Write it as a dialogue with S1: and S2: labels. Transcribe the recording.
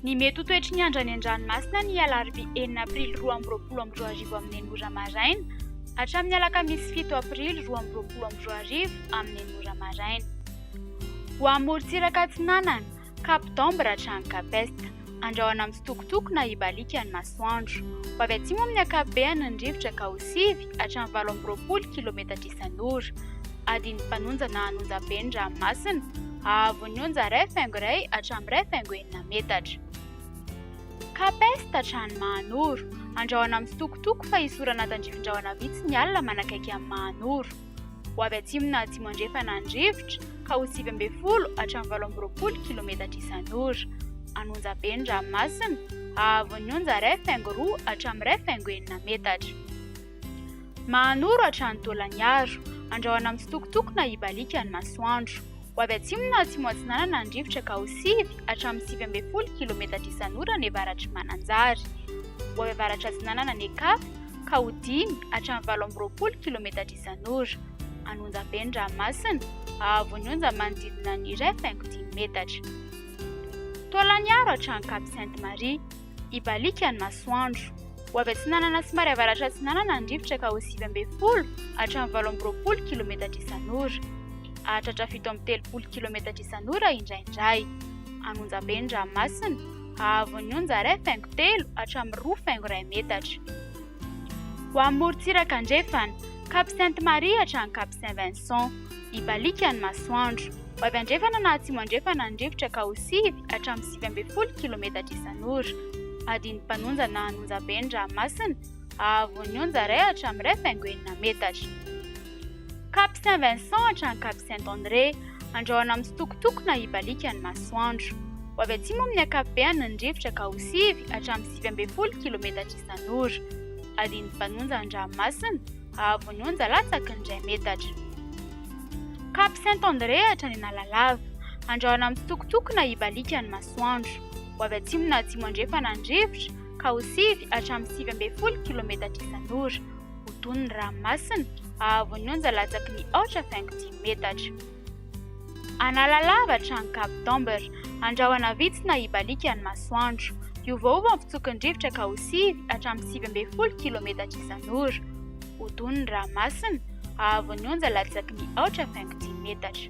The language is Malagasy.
S1: Ny mety ho toetry ny andro any an-dranomasina ny alarobia 4 aprily 2022 amin'ny 9 maraina hatramin'ny alakamisy 7 aprily 2022 amin'ny 9 maraina. Ho amorontsiraka atsinanana, Cap-Dombre hatrany Capesta, andrahoana amin'ny sitokotoko na ibalika ny masoandro. Ho avy atsimo amin'ny ankapobeny ny rivotra ka ho 7 hatramin'ny 20 km isan'ora. Adiny mpanonja na hanonja-be ny ranomasina, ahavon'ny onja 1 faingo 1 hatramin'ny 1 faingo 9 metatra. Capesta hatrany Mahanoro, andrahoana amin'ny sitokotoko fa isorana tandrifin-drahona vitsy ny alina manakaiky amin'ny Mahanoro. Ho avy atsimo na atsimo andrefana ny rivotra ka ho 9 hatramin'ny 20 km isan'ora. Hanonja-be ny ranomasina, ahavon'ny onja 1 faingo 2 hatramin'ny 1 faingo 9 metatra. Mahanoro hatrany Tolagnaro, andrahoana amin'ny sitokotoko na ibalika ny masoandro. Ho avy atsimo na atsimo atsinanana ny rivotra ka ho 7 hatramin'ny 9 km isan'ora ny avaratry Mananjary. Ho avy avaratra atsinanana ny Ekafy ka ho 10 hatramin'ny 20 km isan'ora. Hanonja-be ny ranomasina, ahavon'ny onja manodidina ny 1 faingo 10 metatra. Tolagnaro hatrany Cap Sainte-Marie, ibalika ny masoandro. Ho avy atsinanana somary avaratra atsinanana ny rivotra ka ho 9 hatramin'ny 20 km isan'ora. Hahatratra 7 km isan'ora indraindray. Hanonja-be ny ranomasina, ahavon'ny onja 1 faingo 3 hatramin'ny 2 faingo 1 metatra. Ho amorontsiraka andrefana, Cap Sainte-Marie hatrany Cap Saint-Vincent, ibalika ny masoandro. Ho avy andrefana na atsimo andrefana ny rivotra ka ho 7 hatramin'ny 9 km isan'ora. Adiny mpanonja na hanonja-be ny ranomasina, ahavon'ny onja 1 hatramin'ny 1 faingo 9 metatra. Cap Saint-Vincent hatrany Cap Saint-André, andrahoana amin'ny sitokotoko na ibalika ny masoandro. Ho avy atsimo amin'ny ankapobeny ny rivotra ka ho 7 hatramin'ny 9 km isan'ora. Adiny mpanonja ny ranomasina, ahavon'ny onja latsaky ny 2 metatra. Cap Saint-André hatrany Analalava, andrahoana amin'ny sitokotoko na ibalika ny masoandro. Ho avy atsimo na atsimo andrefana ny rivotra ka ho 7 hatramin'ny 9 km isan'ora. Ho tony ny ranomasina, ahavon'ny onja latsaky ny 8 faingo 10 metatra. Analalava hatrany Cap-Dombre, andrahoana vitsy na ibalika ny masoandro. Iovaova ny fitsoky ny rivotra ka ho 7 hatramin'ny 9 km isan'ora. Ho tony ny ranomasina, ahavon'ny onja latsaky ny 8 faingo 10 metatra.